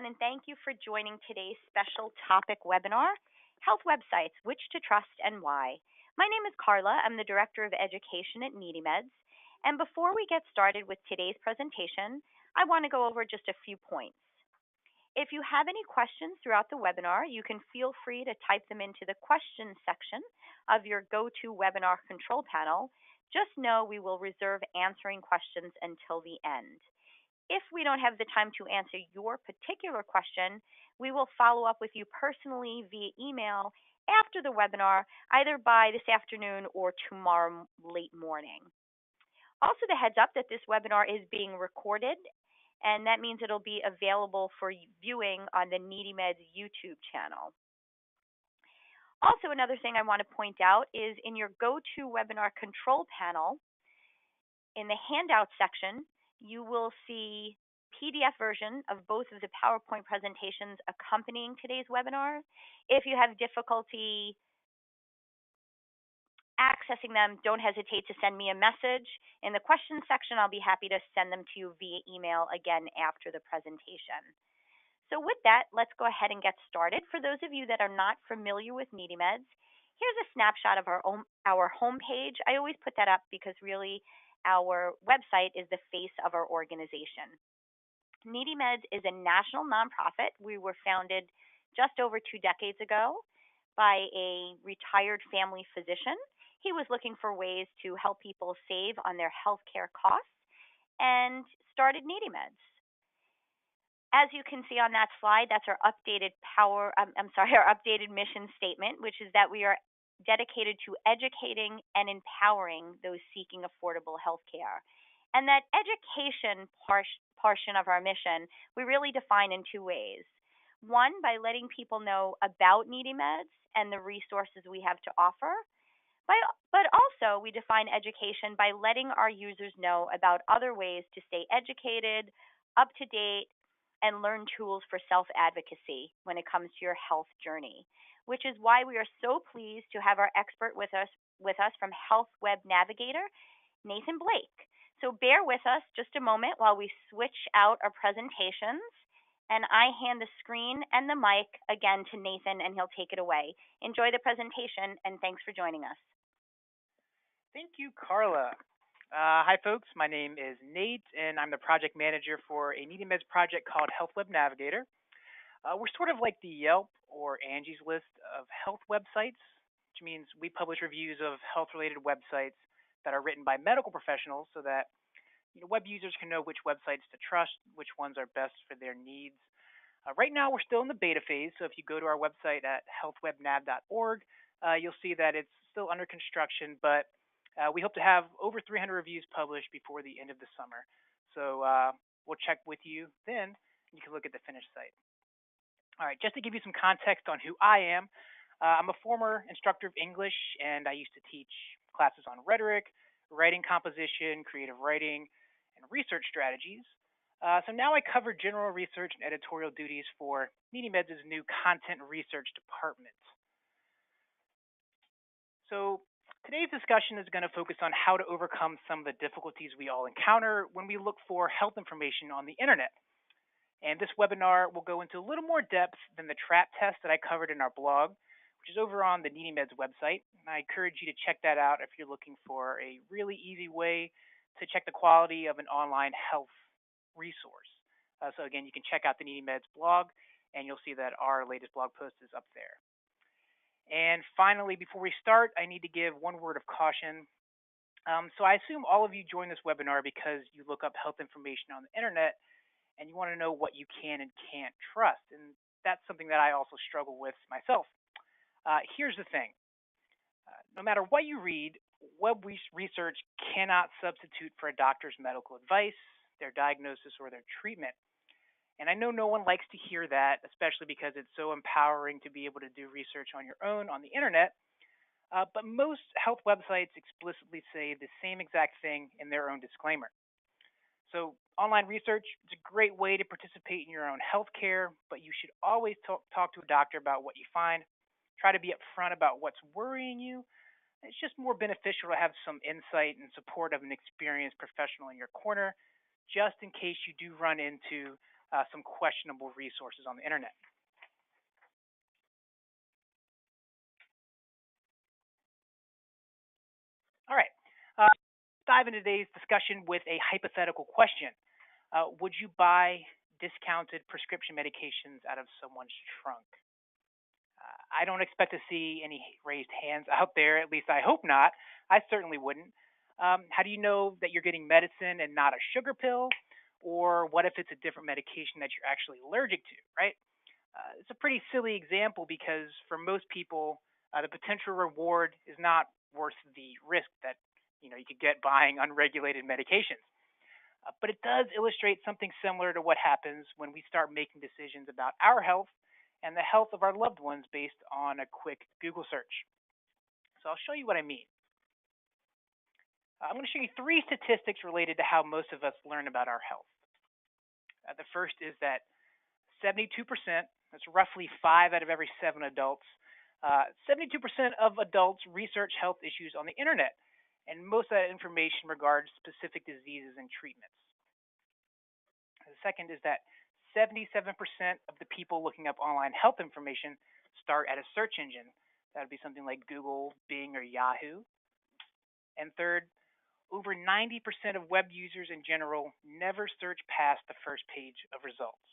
everyone, and thank you for joining today's special topic webinar, Health Websites, Which to Trust and Why. My name is Carla. I'm the Director of Education at NeedyMeds. And before we get started with today's presentation, I want to go over just a few points. If you have any questions throughout the webinar, you can feel free to type them into the questions section of your GoToWebinar control panel. Just know we will reserve answering questions until the end. If we don't have the time to answer your particular question, we will follow up with you personally via email after the webinar, either by this afternoon or tomorrow late morning. Also, the heads up that this webinar is being recorded, and that means it'll be available for viewing on the NeedyMeds YouTube channel. Also, another thing I want to point out is in your GoToWebinar control panel, in the handout section, you will see PDF version of both of the PowerPoint presentations accompanying today's webinar. If you have difficulty accessing them, don't hesitate to send me a message. In the questions section, I'll be happy to send them to you via email again after the presentation. So with that, let's go ahead and get started. For those of you that are not familiar with NeedyMeds, here's a snapshot of our homepage. I always put that up because really our website is the face of our organization. NeedyMeds is a national nonprofit. We were founded just over 2 decades ago by a retired family physician. He was looking for ways to help people save on their healthcare costs and started NeedyMeds. As you can see on that slide, that's our updated our updated mission statement, which is that we are dedicated to educating and empowering those seeking affordable health care. And that education portion of our mission, we really define in 2 ways. One, by letting people know about NeedyMeds and the resources we have to offer. But also, we define education by letting our users know about other ways to stay educated, up to date, and learn tools for self-advocacy when it comes to your health journey, which is why we are so pleased to have our expert with us from Health Web Navigator, Nathan Blake. So bear with us just a moment while we switch out our presentations, and I hand the screen and the mic again to Nathan, and he'll take it away. Enjoy the presentation, and thanks for joining us. Thank you, Carla. Hi, folks. My name is Nate, and I'm the project manager for a NeedyMeds project called Health Web Navigator. We're sort of like the Yelp or Angie's List of health websites, which means we publish reviews of health-related websites that are written by medical professionals so that web users can know which websites to trust, which ones are best for their needs. Right now, we're still in the beta phase, so if you go to our website at healthwebnav.org, you'll see that it's still under construction, but we hope to have over 300 reviews published before the end of the summer. So we'll check with you then. You can look at the finished site. All right, just to give you some context on who I am, I'm a former instructor of English, and I used to teach classes on rhetoric, writing composition, creative writing, and research strategies. So now I cover general research and editorial duties for NeedyMeds' new content research department. So today's discussion is going to focus on how to overcome some of the difficulties we all encounter when we look for health information on the internet. And this webinar will go into a little more depth than the TRAP test that I covered in our blog, which is over on the NeedyMeds website. And I encourage you to check that out if you're looking for a really easy way to check the quality of an online health resource. So again, you can check out the NeedyMeds blog, and you'll see that our latest blog post is up there. And finally, before we start, I need to give one word of caution. So I assume all of you joined this webinar because you look up health information on the internet and you want to know what you can and can't trust. And that's something that I also struggle with myself. Here's the thing. No matter what you read, web research cannot substitute for a doctor's medical advice, their diagnosis, or their treatment. And I know no one likes to hear that, especially because it's so empowering to be able to do research on your own on the internet. But most health websites explicitly say the same exact thing in their own disclaimer. So online research is a great way to participate in your own health care, but you should always talk to a doctor about what you find. Try to be upfront about what's worrying you. It's just more beneficial to have some insight and support of an experienced professional in your corner, just in case you do run into some questionable resources on the internet. All right, dive into today's discussion with a hypothetical question. Would you buy discounted prescription medications out of someone's trunk? I don't expect to see any raised hands out there. At least I hope not. I certainly wouldn't. How do you know that you're getting medicine and not a sugar pill? Or what if it's a different medication that you're actually allergic to, right? It's a pretty silly example because for most people, the potential reward is not worth the risk that you could get buying unregulated medications. But it does illustrate something similar to what happens when we start making decisions about our health and the health of our loved ones based on a quick Google search. So I'll show you what I mean. I'm going to show you 3 statistics related to how most of us learn about our health. The first is that 72%, that's roughly 5 out of every 7 adults, 72% of adults research health issues on the internet, and most of that information regards specific diseases and treatments. The second is that 77% of the people looking up online health information start at a search engine. That would be something like Google, Bing, or Yahoo. And third, over 90% of web users in general never search past the first page of results.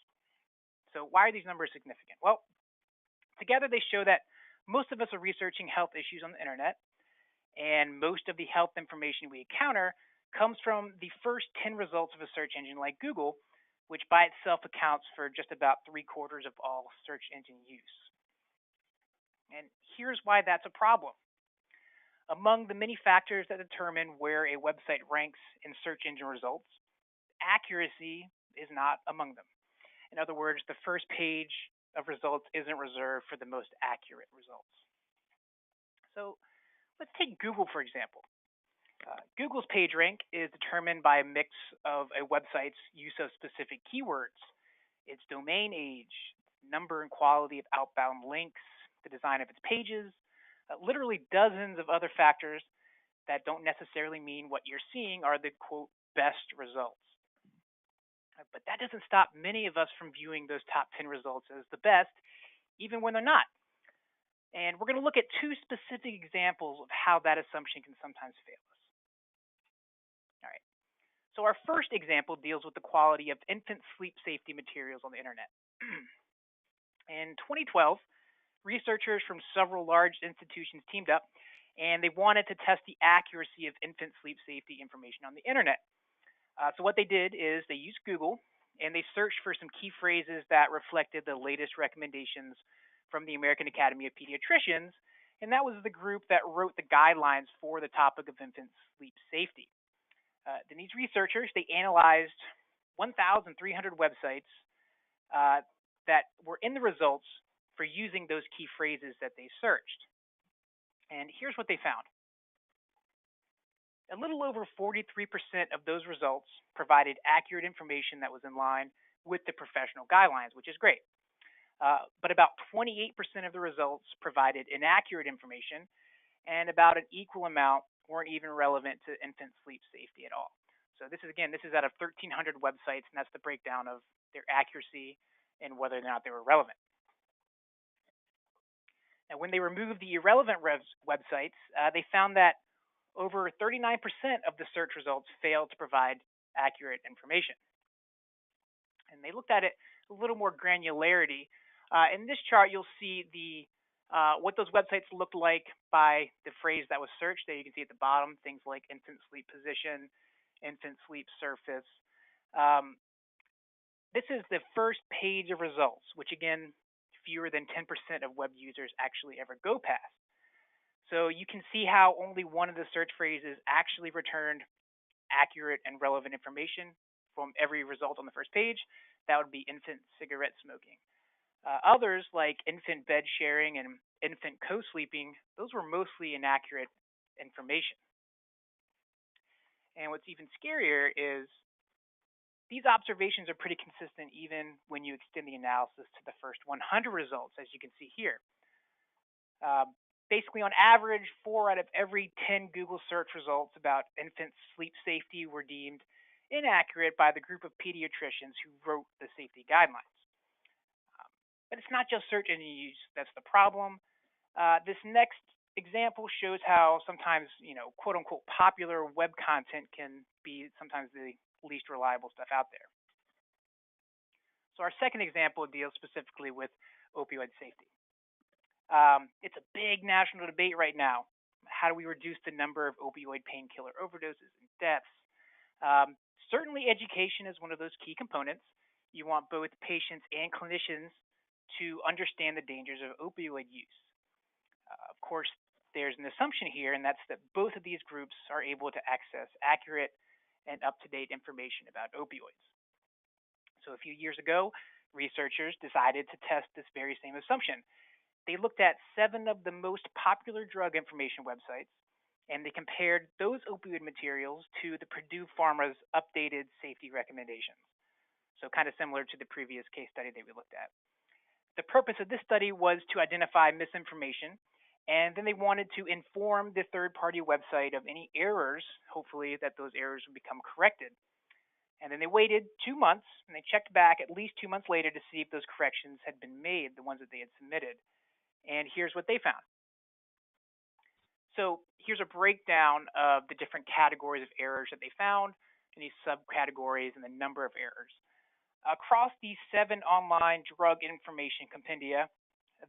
So why are these numbers significant? Well, together they show that most of us are researching health issues on the internet, and most of the health information we encounter comes from the first 10 results of a search engine like Google, which by itself accounts for just about 3/4 of all search engine use. And here's why that's a problem. Among the many factors that determine where a website ranks in search engine results, accuracy is not among them. In other words, the first page of results isn't reserved for the most accurate results. So let's take Google, for example. Google's PageRank is determined by a mix of a website's use of specific keywords, its domain age, number and quality of outbound links, the design of its pages, literally dozens of other factors that don't necessarily mean what you're seeing are the, quote, best results. But that doesn't stop many of us from viewing those top 10 results as the best, even when they're not. And we're going to look at 2 specific examples of how that assumption can sometimes fail us. All right. So our first example deals with the quality of infant sleep safety materials on the internet. In 2012, researchers from several large institutions teamed up, and they wanted to test the accuracy of infant sleep safety information on the internet. So what they did is they used Google, and they searched for some key phrases that reflected the latest recommendations from the American Academy of Pediatricians, and that was the group that wrote the guidelines for the topic of infant sleep safety. Then these researchers, they analyzed 1,300 websites that were in the results for using those key phrases that they searched. And here's what they found. A little over 43% of those results provided accurate information that was in line with the professional guidelines, which is great. But about 28% of the results provided inaccurate information, and about an equal amount weren't even relevant to infant sleep safety at all. So this is out of 1,300 websites, and that's the breakdown of their accuracy and whether or not they were relevant. Now, when they removed the irrelevant websites, they found that over 39% of the search results failed to provide accurate information. And they looked at it a little more granularity. In this chart, you'll see what those websites looked like by the phrase that was searched. There you can see at the bottom things like infant sleep position, infant sleep surface. This is the first page of results, which again, fewer than 10% of web users actually ever go past. So you can see how only one of the search phrases actually returned accurate and relevant information from every result on the first page. That would be infant cigarette smoking. Others, like infant bed sharing and infant co-sleeping, those were mostly inaccurate information. And what's even scarier is these observations are pretty consistent even when you extend the analysis to the first 100 results, as you can see here. Basically, on average, 4 out of every 10 Google search results about infant sleep safety were deemed inaccurate by the group of pediatricians who wrote the safety guidelines. But it's not just search engine use that's the problem. This next example shows how sometimes, quote unquote, popular web content can be sometimes the least reliable stuff out there. So our second example deals specifically with opioid safety. It's a big national debate right now. How do we reduce the number of opioid painkiller overdoses and deaths? Certainly, education is one of those key components. You want both patients and clinicians to understand the dangers of opioid use. Of course, there's an assumption here, and that's that both of these groups are able to access accurate and up-to-date information about opioids. So a few years ago, researchers decided to test this very same assumption. They looked at 7 of the most popular drug information websites, and they compared those opioid materials to the Purdue Pharma's updated safety recommendations. So kind of similar to the previous case study that we looked at. The purpose of this study was to identify misinformation, and then they wanted to inform the third-party website of any errors, hopefully that those errors would become corrected. And then they waited 2 months, and they checked back at least 2 months later to see if those corrections had been made, the ones that they had submitted. And here's what they found. So here's a breakdown of the different categories of errors that they found, and these subcategories and the number of errors. Across these 7 online drug information compendia,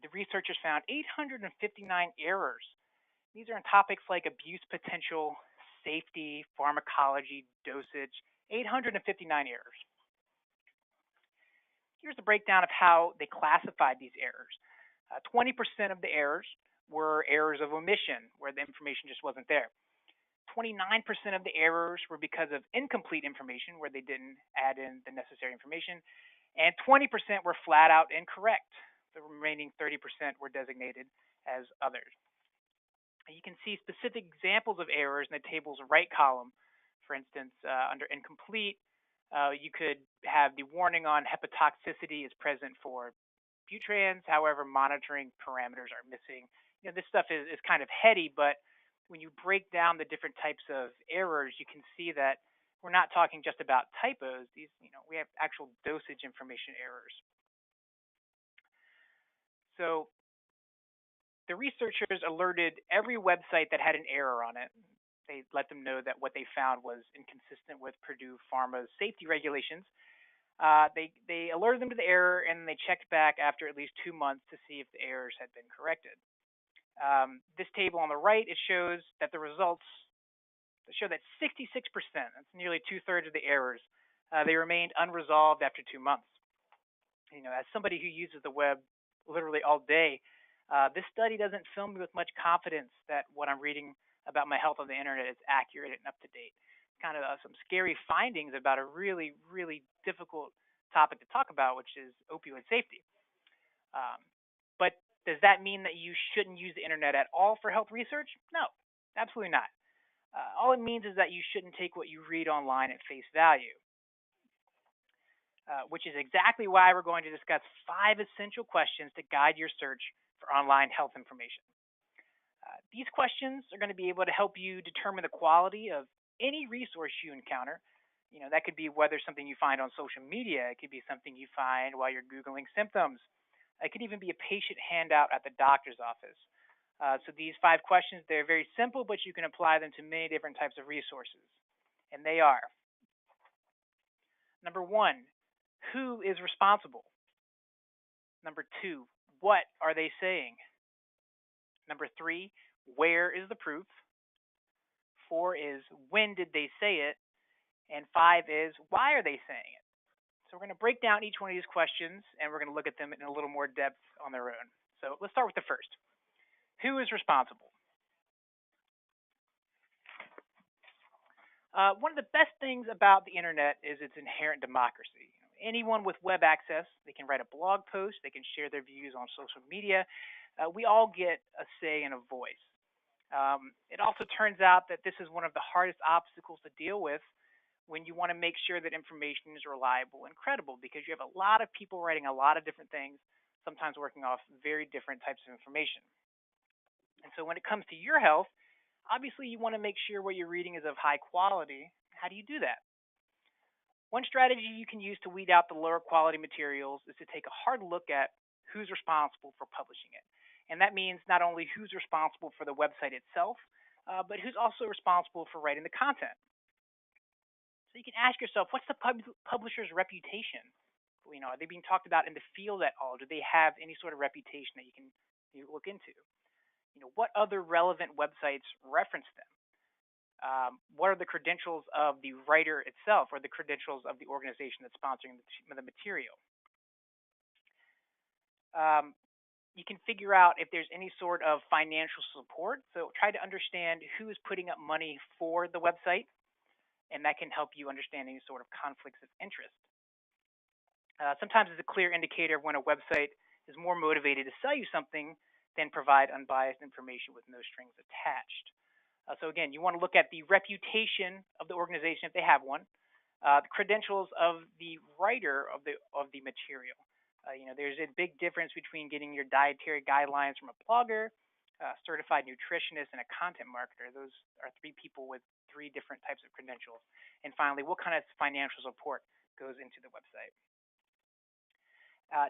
the researchers found 859 errors. These are on topics like abuse potential, safety, pharmacology, dosage, 859 errors. Here's the breakdown of how they classified these errors. 20% of the errors were errors of omission, where the information just wasn't there. 29% of the errors were because of incomplete information, where they didn't add in the necessary information, and 20% were flat out incorrect. The remaining 30% were designated as others. You can see specific examples of errors in the table's right column. For instance, under incomplete, you could have the warning on hepatotoxicity is present for butrans, however, monitoring parameters are missing. This stuff is kind of heady, but when you break down the different types of errors, you can see that we're not talking just about typos. These, we have actual dosage information errors. So the researchers alerted every website that had an error on it. They let them know that what they found was inconsistent with Purdue Pharma's safety regulations. They alerted them to the error, and they checked back after at least 2 months to see if the errors had been corrected. This table on the right, it shows that the results show that 66%, that's nearly 2/3 of the errors, they remained unresolved after 2 months. As somebody who uses the web literally all day, this study doesn't fill me with much confidence that what I'm reading about my health on the internet is accurate and up to date. Kind of some scary findings about a really, really difficult topic to talk about, which is opioid safety. But does that mean that you shouldn't use the internet at all for health research? No, absolutely not. All it means is that you shouldn't take what you read online at face value, which is exactly why we're going to discuss 5 essential questions to guide your search for online health information. These questions are going to be able to help you determine the quality of any resource you encounter. That could be whether something you find on social media. It could be something you find while you're Googling symptoms. It could even be a patient handout at the doctor's office. So these 5 questions, they're very simple, but you can apply them to many different types of resources. And they are: number 1, who is responsible? Number 2, what are they saying? Number 3, where is the proof? 4 is, when did they say it? And 5 is, why are they saying it? So we're going to break down each one of these questions, and we're going to look at them in a little more depth on their own. So let's start with the first. Who is responsible? One of the best things about the internet is its inherent democracy. Anyone with web access, they can write a blog post, they can share their views on social media. We all get a say and a voice. It also turns out that this is one of the hardest obstacles to deal with when you want to make sure that information is reliable and credible, because you have a lot of people writing a lot of different things, sometimes working off very different types of information. And so when it comes to your health, obviously you want to make sure what you're reading is of high quality. How do you do that? One strategy you can use to weed out the lower quality materials is to take a hard look at who's responsible for publishing it. And that means not only who's responsible for the website itself, but who's also responsible for writing the content. So you can ask yourself, what's the publisher's reputation? Are they being talked about in the field at all? Do they have any sort of reputation that you look into? What other relevant websites reference them? What are the credentials of the writer itself, or the credentials of the organization that's sponsoring the material? You can figure out if there's any sort of financial support. So try to understand who is putting up money for the website, and that can help you understand any sort of conflicts of interest. Sometimes it's a clear indicator of when a website is more motivated to sell you something than provide unbiased information with no strings attached. So again, you want to look at the reputation of the organization if they have one, the credentials of the writer of the material. There's a big difference between getting your dietary guidelines from a blogger, certified nutritionist, and a content marketer. Those are three people with three different types of credentials. And finally, what kind of financial support goes into the website?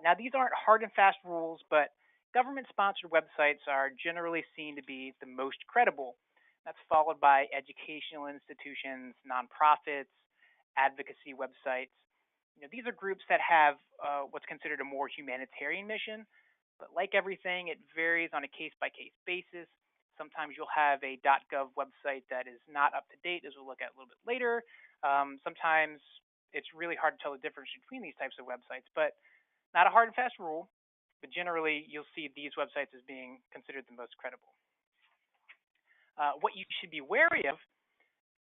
Now, these aren't hard and fast rules, but government-sponsored websites are generally seen to be the most credible. That's followed by educational institutions, nonprofits, advocacy websites. These are groups that have what's considered a more humanitarian mission, but like everything, it varies on a case-by-case basis. Sometimes you'll have a .gov website that is not up to date, as we'll look at a little bit later. Sometimes it's really hard to tell the difference between these types of websites, but not a hard and fast rule, but generally you'll see these websites as being considered the most credible. What you should be wary of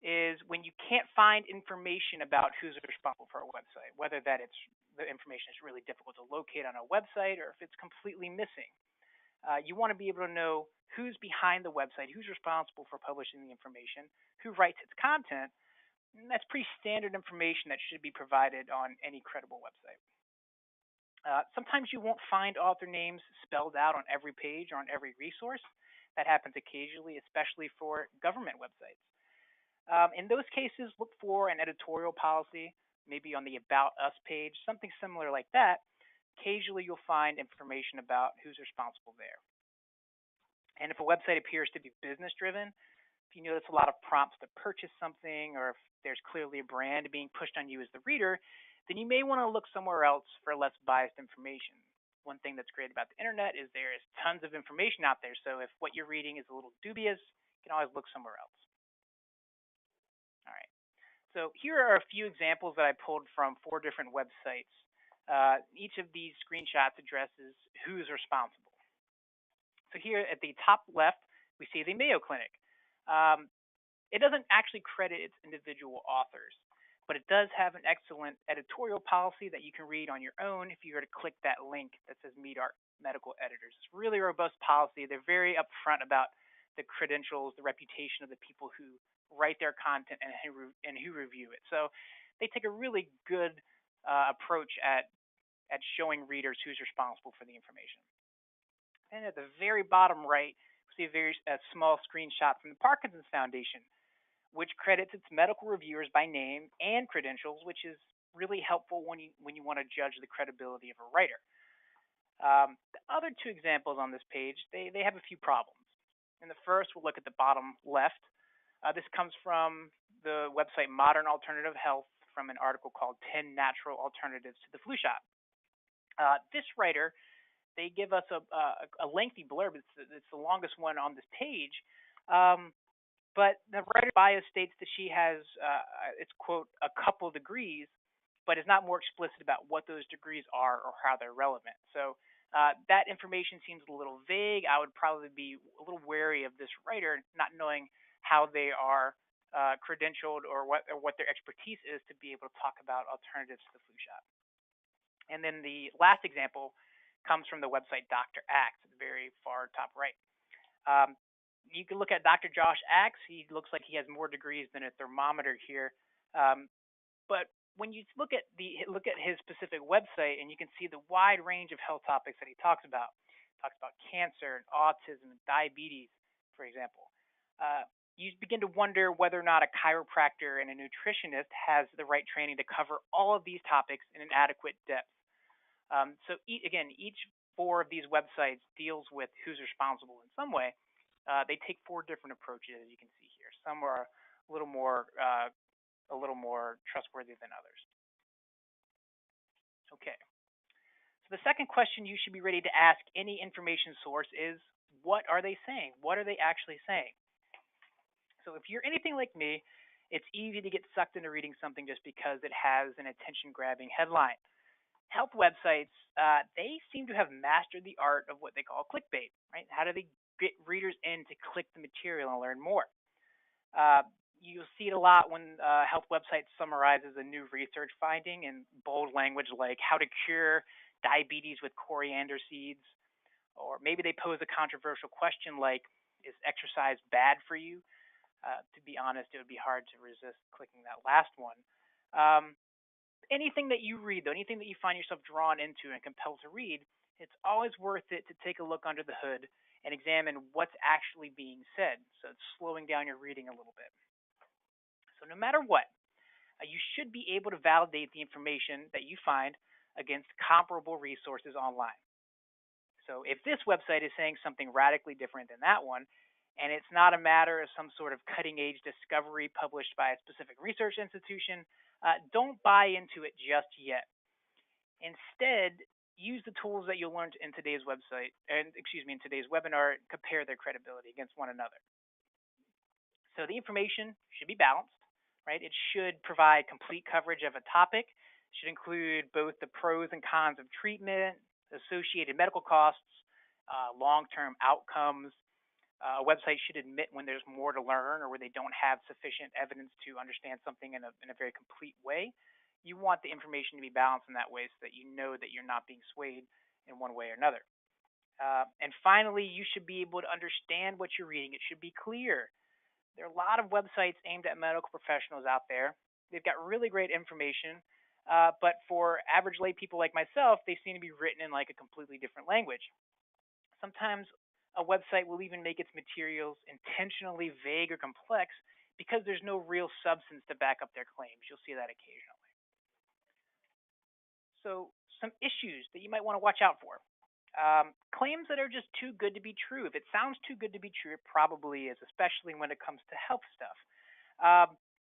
is when you can't find information about who's responsible for a website, whether that the information is really difficult to locate on a website or if it's completely missing. You want to be able to know who's behind the website, who's responsible for publishing the information, who writes its content. And that's pretty standard information that should be provided on any credible website. Sometimes you won't find author names spelled out on every page or on every resource. That happens occasionally, especially for government websites. In those cases, look for an editorial policy, maybe on the About Us page, something similar like that. Occasionally, you'll find information about who's responsible there. And if a website appears to be business-driven, if you notice a lot of prompts to purchase something, or if there's clearly a brand being pushed on you as the reader, then you may want to look somewhere else for less biased information. One thing that's great about the internet is there is tons of information out there, so if what you're reading is a little dubious, you can always look somewhere else. All right. So here are a few examples that I pulled from 4 different websites. Each of these screenshots addresses who's responsible. So here at the top left, we see the Mayo Clinic. It doesn't actually credit its individual authors, but it does have an excellent editorial policy that you can read on your own if you were to click that link that says Meet Our Medical Editors. It's really a robust policy. They're very upfront about the credentials, the reputation of the people who write their content and who review it. So they take a really good approach at showing readers who's responsible for the information. And at the very bottom right, we see a small screenshot from the Parkinson's Foundation, which credits its medical reviewers by name and credentials, which is really helpful when you want to judge the credibility of a writer. The other 2 examples on this page, they have a few problems. In the first, we'll look at the bottom left. This comes from the website Modern Alternative Health from an article called 10 Natural Alternatives to the Flu Shot. This writer, they give us a lengthy blurb. It's the longest one on this page. But the writer's bio states that she has, it's quote, a couple degrees, but is not more explicit about what those degrees are or how they're relevant. So that information seems a little vague. I would probably be a little wary of this writer, not knowing how they are credentialed or what their expertise is to be able to talk about alternatives to the flu shot. And then the last example comes from the website Dr. Axe, at the very far top right. You can look at Dr. Josh Axe. He looks like he has more degrees than a thermometer here. But when you look at his specific website, and you can see the wide range of health topics that he talks about. He talks about cancer and autism and diabetes, for example. you begin to wonder whether or not a chiropractor and a nutritionist has the right training to cover all of these topics in an adequate depth. Again, each four of these websites deals with who's responsible in some way. They take four different approaches, as you can see here. Some are a little more trustworthy than others. Okay. So the second question you should be ready to ask any information source is, what are they saying? What are they actually saying? So if you're anything like me, it's easy to get sucked into reading something just because it has an attention-grabbing headline. Health websites, they seem to have mastered the art of what they call clickbait, right? How do they get readers in to click the material and learn more? You'll see it a lot when health websites summarizes a new research finding in bold language like how to cure diabetes with coriander seeds, or maybe they pose a controversial question like, is exercise bad for you? To be honest, it would be hard to resist clicking that last one. Anything that you read, though, anything that you find yourself drawn into and compelled to read, it's always worth it to take a look under the hood and examine what's actually being said. So it's slowing down your reading a little bit. So no matter what, you should be able to validate the information that you find against comparable resources online. So if this website is saying something radically different than that one, and it's not a matter of some sort of cutting-edge discovery published by a specific research institution, don't buy into it just yet. Instead, use the tools that you'll learn in today's webinar, and compare their credibility against one another. So the information should be balanced, right? It should provide complete coverage of a topic. It should include both the pros and cons of treatment, associated medical costs, long-term outcomes. A website should admit when there's more to learn or where they don't have sufficient evidence to understand something in a very complete way. You want the information to be balanced in that way so that you know that you're not being swayed in one way or another. And finally, you should be able to understand what you're reading. It should be clear. There are a lot of websites aimed at medical professionals out there. They've got really great information, but for average lay people like myself, they seem to be written in like a completely different language. Sometimes a website will even make its materials intentionally vague or complex because there's no real substance to back up their claims. You'll see that occasionally. So some issues that you might want to watch out for. Claims that are just too good to be true. If it sounds too good to be true, it probably is, especially when it comes to health stuff.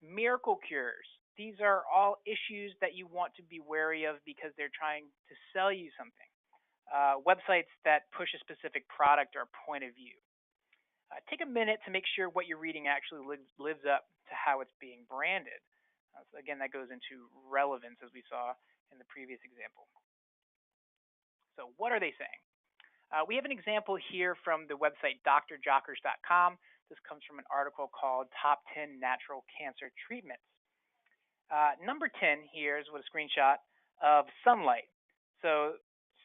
Miracle cures. These are all issues that you want to be wary of because they're trying to sell you something. Websites that push a specific product or point of view. Take a minute to make sure what you're reading actually lives up to how it's being branded. So again, that goes into relevance, as we saw in the previous example. So what are they saying? We have an example here from the website drjockers.com. This comes from an article called Top 10 Natural Cancer Treatments. Number 10 here is a screenshot of sunlight. So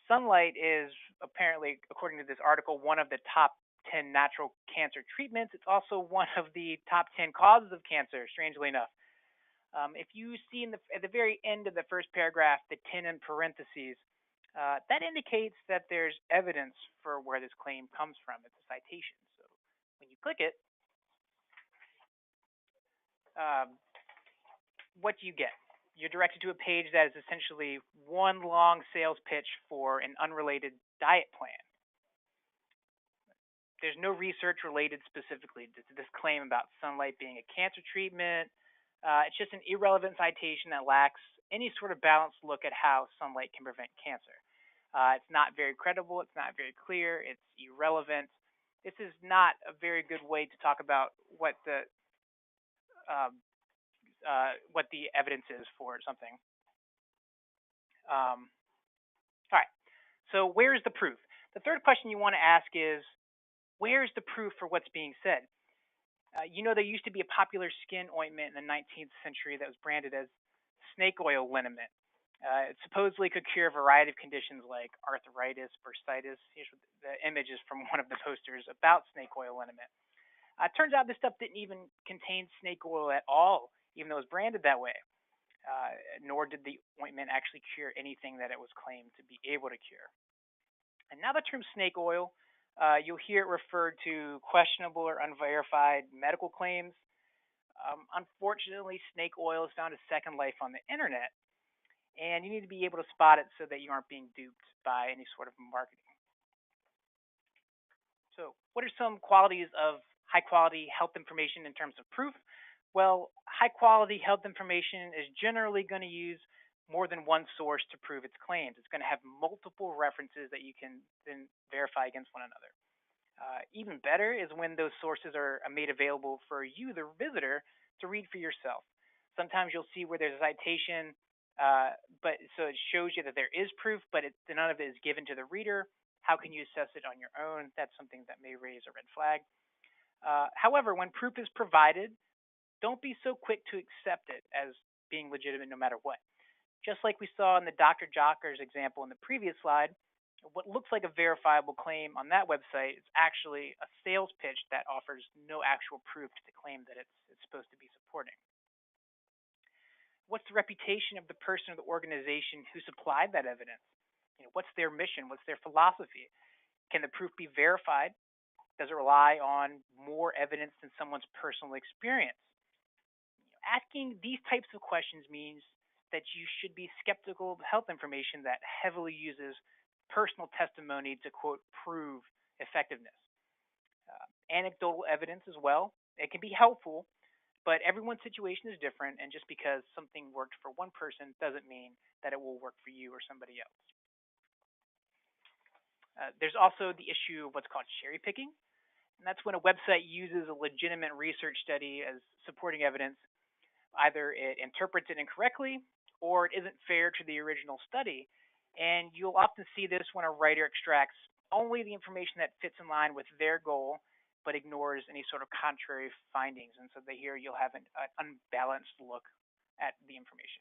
sunlight is apparently, according to this article, one of the top 10 natural cancer treatments. It's also one of the top 10 causes of cancer, strangely enough. If you see at the very end of the first paragraph, the 10 in parentheses, that indicates that there's evidence for where this claim comes from. It's a citation. So when you click it, what do you get? You're directed to a page that is essentially one long sales pitch for an unrelated diet plan. There's no research related specifically to this claim about sunlight being a cancer treatment. It's just an irrelevant citation that lacks any sort of balanced look at how sunlight can prevent cancer. It's not very credible. It's not very clear. It's irrelevant. This is not a very good way to talk about what the evidence is for something. All right. So where's the proof? The third question you want to ask is, where's the proof for what's being said? There used to be a popular skin ointment in the 19th century that was branded as snake oil liniment. It supposedly could cure a variety of conditions like arthritis, bursitis. Here's the images from one of the posters about snake oil liniment. It turns out this stuff didn't even contain snake oil at all, even though it was branded that way. Nor did the ointment actually cure anything that it was claimed to be able to cure. And now the term snake oil You'll hear it referred to questionable or unverified medical claims. Unfortunately, snake oil has found a second life on the internet, and you need to be able to spot it so that you aren't being duped by any sort of marketing. So, what are some qualities of high quality health information in terms of proof? Well, high quality health information is generally going to use more than one source to prove its claims. It's going to have multiple references that you can then verify against one another. Even better is when those sources are made available for you, the visitor, to read for yourself. Sometimes you'll see where there's a citation, but so it shows you that there is proof, but none of it is given to the reader. How can you assess it on your own? That's something that may raise a red flag. However, when proof is provided, don't be so quick to accept it as being legitimate no matter what. Just like we saw in the Dr. Jockers example in the previous slide, what looks like a verifiable claim on that website is actually a sales pitch that offers no actual proof to the claim that it's supposed to be supporting. What's the reputation of the person or the organization who supplied that evidence? What's their mission? What's their philosophy? Can the proof be verified? Does it rely on more evidence than someone's personal experience? Asking these types of questions means that you should be skeptical of health information that heavily uses personal testimony to, quote, prove effectiveness. Anecdotal evidence as well. It can be helpful, but everyone's situation is different, and just because something worked for one person doesn't mean that it will work for you or somebody else. There's also the issue of what's called cherry picking, and that's when a website uses a legitimate research study as supporting evidence. Either it interprets it incorrectly or it isn't fair to the original study. And you'll often see this when a writer extracts only the information that fits in line with their goal, but ignores any sort of contrary findings. And so here you'll have an unbalanced look at the information.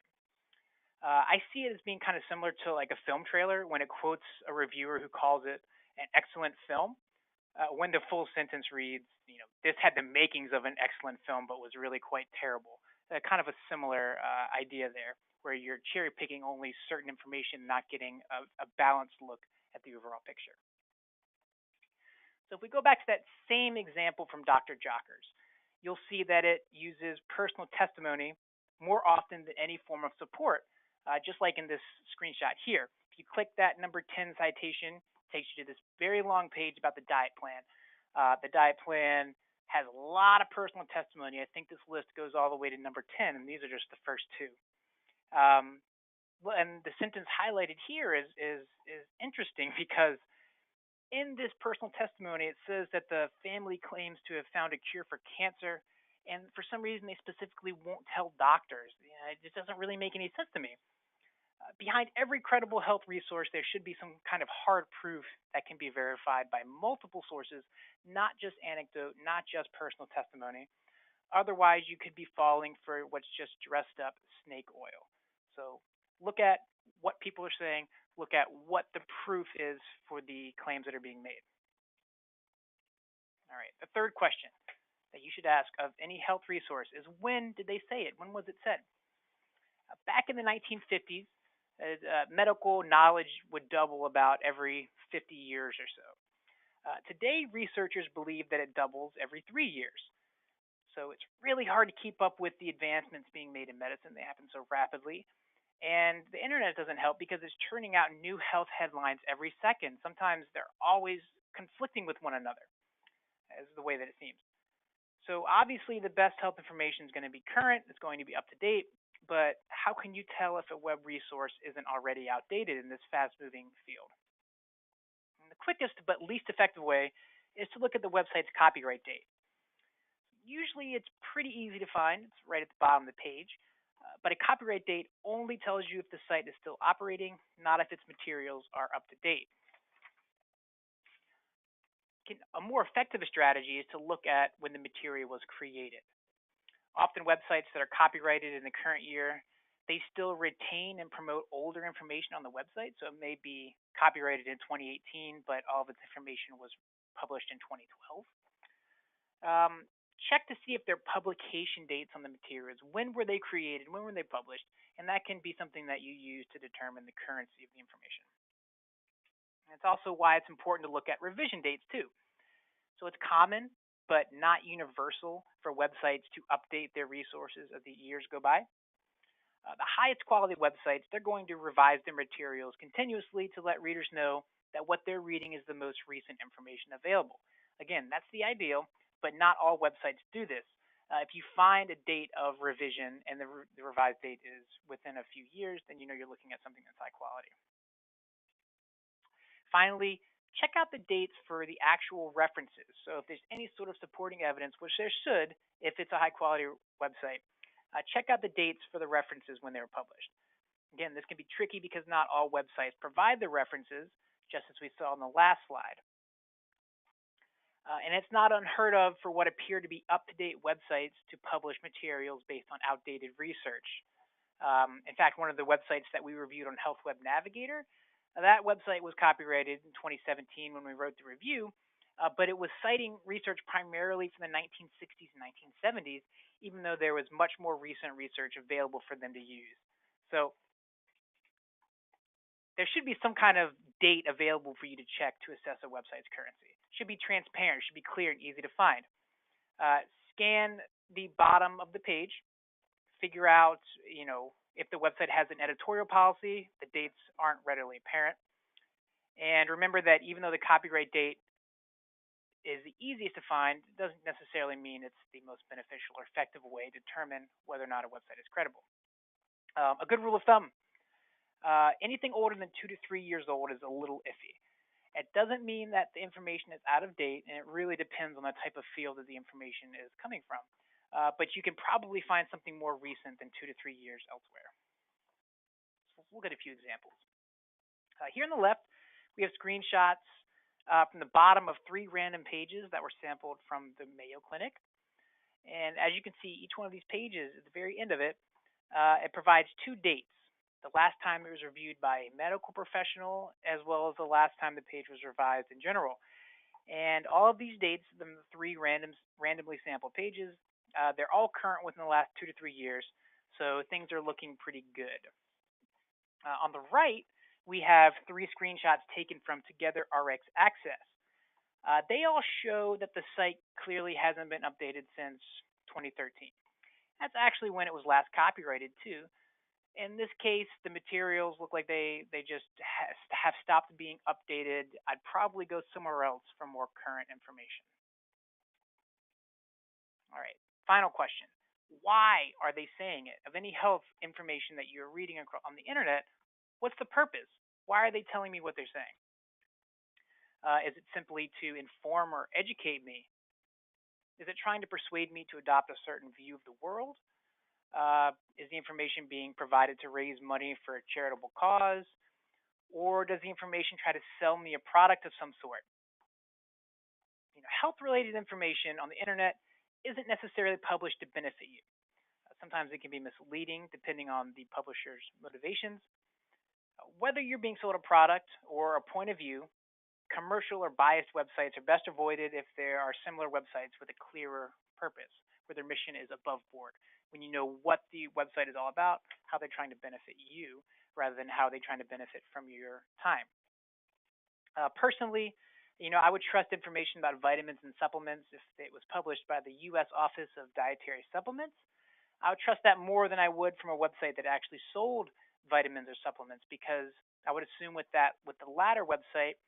I see it as being kind of similar to like a film trailer when it quotes a reviewer who calls it an excellent film, when the full sentence reads, this had the makings of an excellent film, but was really quite terrible. Kind of a similar idea there, where you're cherry picking only certain information, not getting a balanced look at the overall picture. So if we go back to that same example from Dr. Jockers, you'll see that it uses personal testimony more often than any form of support, just like in this screenshot here. If you click that number 10 citation, it takes you to this very long page about the diet plan. The diet plan has a lot of personal testimony. I think this list goes all the way to number 10, and these are just the first two. And the sentence highlighted here is interesting because in this personal testimony, it says that the family claims to have found a cure for cancer, and for some reason they specifically won't tell doctors. It just doesn't really make any sense to me. Behind every credible health resource, there should be some kind of hard proof that can be verified by multiple sources, not just anecdote, not just personal testimony. Otherwise, you could be falling for what's just dressed up snake oil. So look at what people are saying, look at what the proof is for the claims that are being made. All right, the third question that you should ask of any health resource is, when did they say it? When was it said? Back in the 1950s, medical knowledge would double about every 50 years or so. Today, researchers believe that it doubles every 3 years. So it's really hard to keep up with the advancements being made in medicine. They happen so rapidly. And the internet doesn't help because it's churning out new health headlines every second. Sometimes they're always conflicting with one another, as the way that it seems. So obviously the best health information is going to be current, it's going to be up to date, but how can you tell if a web resource isn't already outdated in this fast-moving field? And the quickest but least effective way is to look at the website's copyright date. Usually it's pretty easy to find. It's right at the bottom of the page. But a copyright date only tells you if the site is still operating, not if its materials are up to date. A more effective strategy is to look at when the material was created. Often websites that are copyrighted in the current year, they still retain and promote older information on the website. So it may be copyrighted in 2018, but all of its information was published in 2012. Check to see if there are publication dates on the materials. When were they created? When were they published? And that can be something that you use to determine the currency of the information. It's also why it's important to look at revision dates too. So it's common, but not universal, for websites to update their resources as the years go by. The highest quality websites, they're going to revise their materials continuously to let readers know that what they're reading is the most recent information available. Again, that's the ideal, but not all websites do this. If you find a date of revision and the revised date is within a few years, then you know you're looking at something that's high quality. Finally, check out the dates for the actual references. So if there's any sort of supporting evidence, which there should if it's a high quality website, check out the dates for the references when they were published. Again, this can be tricky because not all websites provide the references, just as we saw in the last slide. And it's not unheard of for what appear to be up-to-date websites to publish materials based on outdated research. In fact, one of the websites that we reviewed on Health Web Navigator, that website was copyrighted in 2017 when we wrote the review, but it was citing research primarily from the 1960s and 1970s, even though there was much more recent research available for them to use. So there should be some kind of date available for you to check to assess a website's currency. It should be transparent, it should be clear and easy to find. Scan the bottom of the page, figure out, if the website has an editorial policy, the dates aren't readily apparent. And remember that even though the copyright date is the easiest to find, it doesn't necessarily mean it's the most beneficial or effective way to determine whether or not a website is credible. A good rule of thumb, anything older than 2 to 3 years old is a little iffy. It doesn't mean that the information is out of date, and it really depends on the type of field that the information is coming from. But you can probably find something more recent than 2 to 3 years elsewhere. So let's look at a few examples. Here on the left, we have screenshots from the bottom of 3 random pages that were sampled from the Mayo Clinic. And as you can see, each one of these pages, at the very end of it, it provides 2 dates. The last time it was reviewed by a medical professional, as well as the last time the page was revised in general. And all of these dates, the 3 randomly sampled pages, they're all current within the last 2 to 3 years, so things are looking pretty good. On the right, we have 3 screenshots taken from Together RX Access. They all show that the site clearly hasn't been updated since 2013. That's actually when it was last copyrighted, too. In this case, the materials look like they just have stopped being updated. I'd probably go somewhere else for more current information. All right, final question. Why are they saying it? Of any health information that you're reading on the internet, what's the purpose? Why are they telling me what they're saying? Is it simply to inform or educate me? Is it trying to persuade me to adopt a certain view of the world? Is the information being provided to raise money for a charitable cause? Or does the information try to sell me a product of some sort? Health-related information on the internet isn't necessarily published to benefit you. Sometimes it can be misleading depending on the publisher's motivations. Whether you're being sold a product or a point of view, commercial or biased websites are best avoided if there are similar websites with a clearer purpose, where their mission is above board. When you know what the website is all about, how they're trying to benefit you, rather than how they're trying to benefit from your time. Personally, I would trust information about vitamins and supplements if it was published by the U.S. Office of Dietary Supplements. I would trust that more than I would from a website that actually sold vitamins or supplements, because I would assume with the latter website,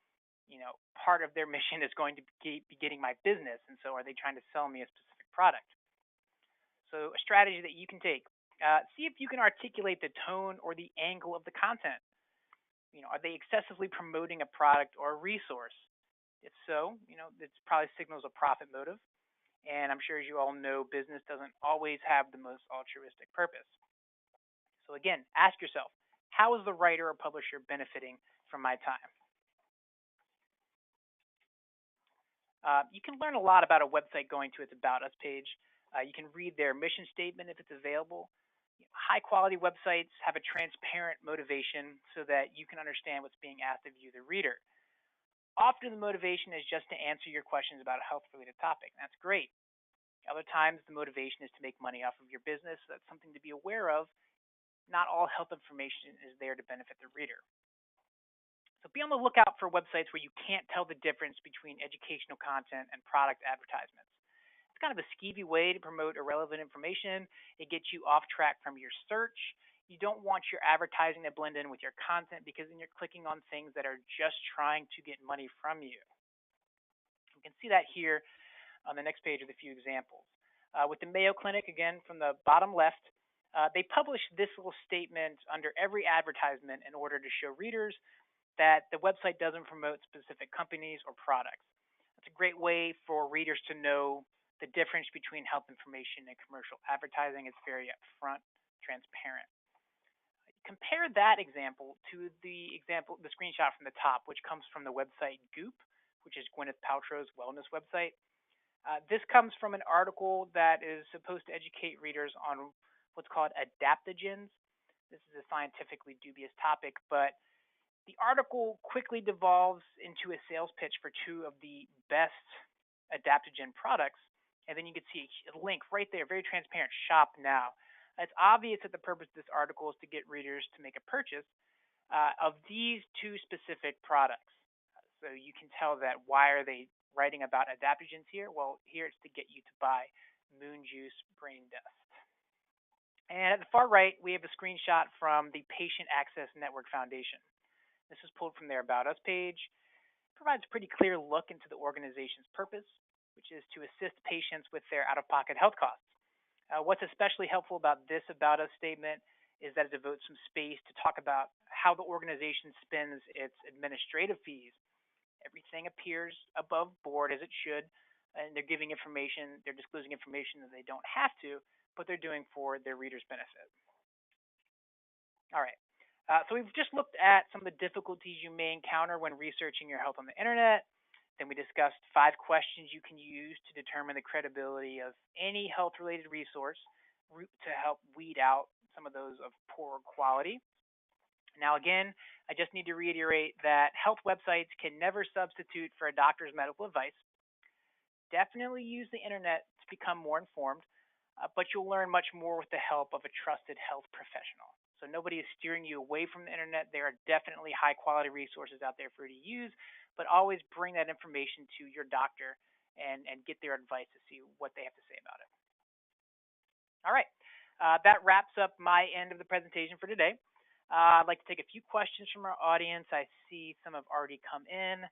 part of their mission is going to be getting my business, and so are they trying to sell me a specific product? So a strategy that you can take, see if you can articulate the tone or the angle of the content. Are they excessively promoting a product or a resource? If so, it probably signals a profit motive. And I'm sure, as you all know, business doesn't always have the most altruistic purpose. So again, ask yourself, how is the writer or publisher benefiting from my time? You can learn a lot about a website going to its About Us page. You can read their mission statement if it's available. High-quality websites have a transparent motivation so that you can understand what's being asked of you, the reader. Often the motivation is just to answer your questions about a health-related topic. That's great. Other times the motivation is to make money off of your business. So that's something to be aware of. Not all health information is there to benefit the reader. So be on the lookout for websites where you can't tell the difference between educational content and product advertisements. It's kind of a skeevy way to promote irrelevant information. It gets you off track from your search. You don't want your advertising to blend in with your content because then you're clicking on things that are just trying to get money from you. You can see that here on the next page with a few examples. With the Mayo Clinic, again, from the bottom left, they publish this little statement under every advertisement in order to show readers that the website doesn't promote specific companies or products. It's a great way for readers to know the difference between health information and commercial advertising. It's very upfront, transparent. Compare that example to the screenshot from the top, which comes from the website Goop, which is Gwyneth Paltrow's wellness website. This comes from an article that is supposed to educate readers on what's called adaptogens. This is a scientifically dubious topic, but the article quickly devolves into a sales pitch for two of the best adaptogen products, and then you can see a link right there, very transparent, shop now. It's obvious that the purpose of this article is to get readers to make a purchase of these two specific products. So you can tell that why are they writing about adaptogens here? Well, here it's to get you to buy Moon Juice Brain Dust. And at the far right, we have a screenshot from the Patient Access Network Foundation. This is pulled from their About Us page. It provides a pretty clear look into the organization's purpose, which is to assist patients with their out-of-pocket health costs. What's especially helpful about this About Us statement is that it devotes some space to talk about how the organization spends its administrative fees. Everything appears above board as it should, and they're giving information, they're disclosing information that they don't have to, but they're doing for their readers' benefit. All right. So we've just looked at some of the difficulties you may encounter when researching your health on the internet. Then we discussed 5 questions you can use to determine the credibility of any health-related resource to help weed out some of those of poor quality. Now, again, I just need to reiterate that health websites can never substitute for a doctor's medical advice. Definitely use the internet to become more informed, but you'll learn much more with the help of a trusted health professional. So nobody is steering you away from the internet. There are definitely high-quality resources out there for you to use, but always bring that information to your doctor and get their advice to see what they have to say about it. All right. That wraps up my end of the presentation for today. I'd like to take a few questions from our audience. I see some have already come in.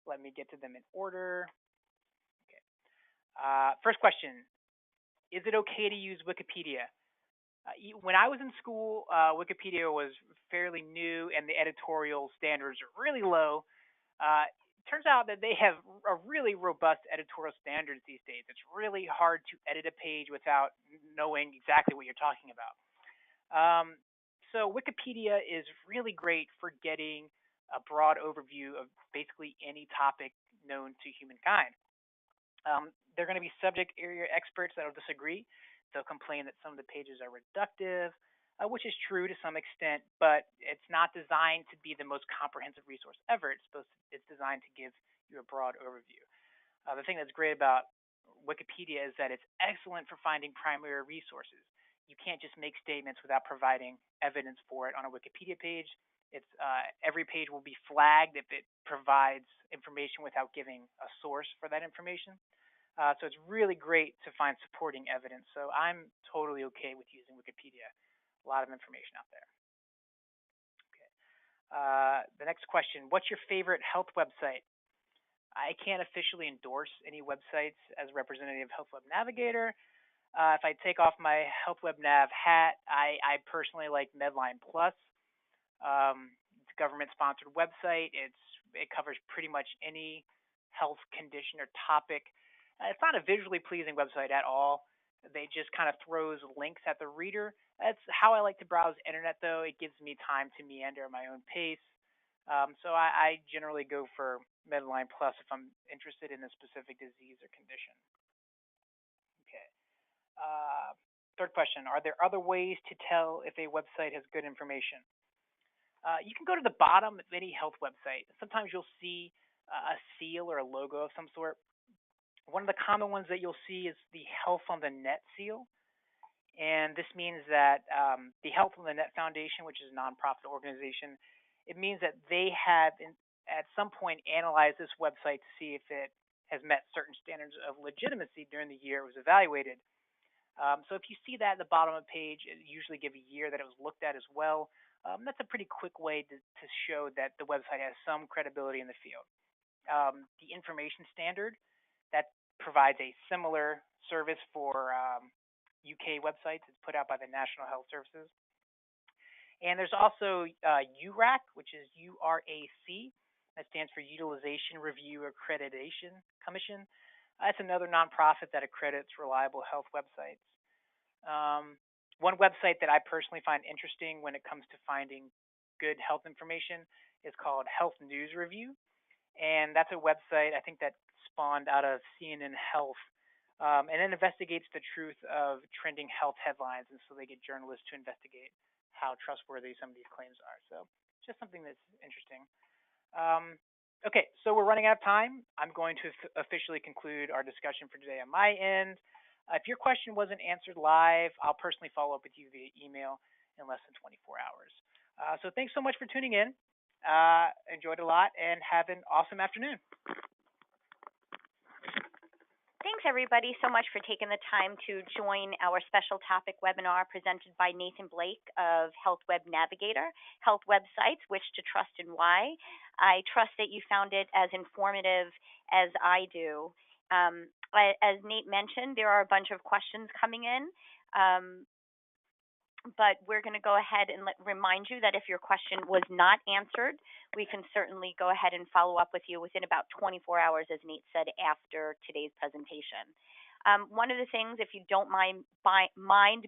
Let me get to them in order. Okay. First question, is it okay to use Wikipedia? When I was in school, Wikipedia was fairly new and the editorial standards are really low. Turns out that they have a really robust editorial standards these days. It's really hard to edit a page without knowing exactly what you're talking about. So Wikipedia is really great for getting a broad overview of basically any topic known to humankind. They're going to be subject area experts that will disagree. They'll complain that some of the pages are reductive, which is true to some extent, but it's not designed to be the most comprehensive resource ever. It's designed to give you a broad overview. The thing that's great about Wikipedia is that it's excellent for finding primary resources. You can't just make statements without providing evidence for it on a Wikipedia page. It's every page will be flagged if it provides information without giving a source for that information. So it's really great to find supporting evidence. So I'm totally okay with using Wikipedia. A lot of information out there. Okay. The next question, what's your favorite health website? I can't officially endorse any websites as a representative of Health Web Navigator. If I take off my Health Web Nav hat, I personally like Medline Plus. It's a government-sponsored website. It covers pretty much any health condition or topic. It's not a visually pleasing website at all. They just kind of throws links at the reader. That's how I like to browse the internet, though. It gives me time to meander at my own pace. So I generally go for Medline Plus if I'm interested in a specific disease or condition. Okay. Third question, are there other ways to tell if a website has good information? You can go to the bottom of any health website. Sometimes you'll see a seal or a logo of some sort. One of the common ones that you'll see is the Health on the Net seal. And this means that the Health on the Net Foundation, which is a nonprofit organization, it means that they have at some point analyze this website to see if it has met certain standards of legitimacy during the year it was evaluated. So if you see that at the bottom of the page, it usually give a year that it was looked at as well. That's a pretty quick way to show that the website has some credibility in the field. The information standard that provides a similar service for UK websites. It's put out by the National Health Services. And there's also URAC, which is URAC. That stands for Utilization Review Accreditation Commission. That's another nonprofit that accredits reliable health websites. One website that I personally find interesting when it comes to finding good health information is called Health News Review. And that's a website I think that spawned out of CNN Health, and it investigates the truth of trending health headlines, and so they get journalists to investigate how trustworthy some of these claims are. So just something that's interesting. Okay, so we're running out of time. I'm going to officially conclude our discussion for today on my end. If your question wasn't answered live, I'll personally follow up with you via email in less than 24 hours. So thanks so much for tuning in. Enjoyed a lot and have an awesome afternoon. Thanks, everybody, so much for taking the time to join our special topic webinar presented by Nathan Blake of Health Web Navigator, Health Websites, Which to Trust and Why. I trust that you found it as informative as I do. As Nate mentioned, there are a bunch of questions coming in. But we're going to go ahead and remind you that if your question was not answered, we can certainly go ahead and follow up with you within about 24 hours, as Nate said, after today's presentation. One of the things, if you don't mind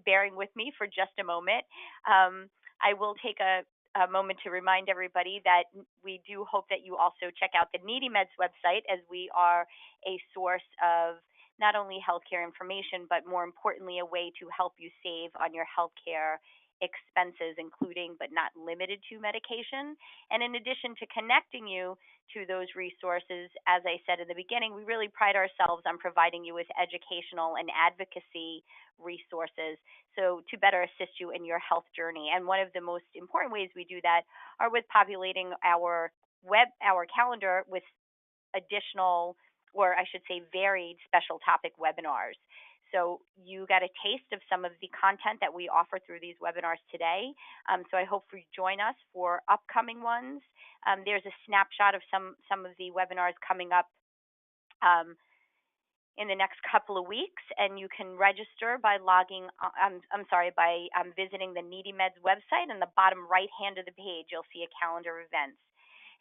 bearing with me for just a moment, I will take a moment to remind everybody that we do hope that you also check out the NeedyMeds website, as we are a source of not only healthcare information, but more importantly, a way to help you save on your healthcare expenses, including but not limited to medication. And in addition to connecting you to those resources, as I said in the beginning, we really pride ourselves on providing you with educational and advocacy resources so to better assist you in your health journey. And one of the most important ways we do that are with populating our calendar with additional, or I should say varied, special topic webinars. So you got a taste of some of the content that we offer through these webinars today. So I hope you join us for upcoming ones. There's a snapshot of some of the webinars coming up in the next couple of weeks, and you can register by visiting the NeedyMeds website. On the bottom right hand of the page, you'll see a calendar of events.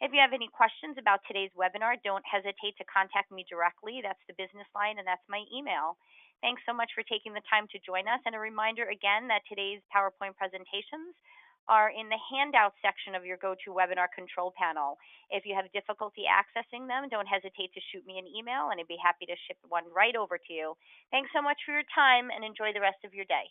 If you have any questions about today's webinar, don't hesitate to contact me directly. That's the business line, and that's my email. Thanks so much for taking the time to join us. And a reminder again that today's PowerPoint presentations are in the handout section of your GoToWebinar control panel. If you have difficulty accessing them, don't hesitate to shoot me an email, and I'd be happy to ship one right over to you. Thanks so much for your time, and enjoy the rest of your day.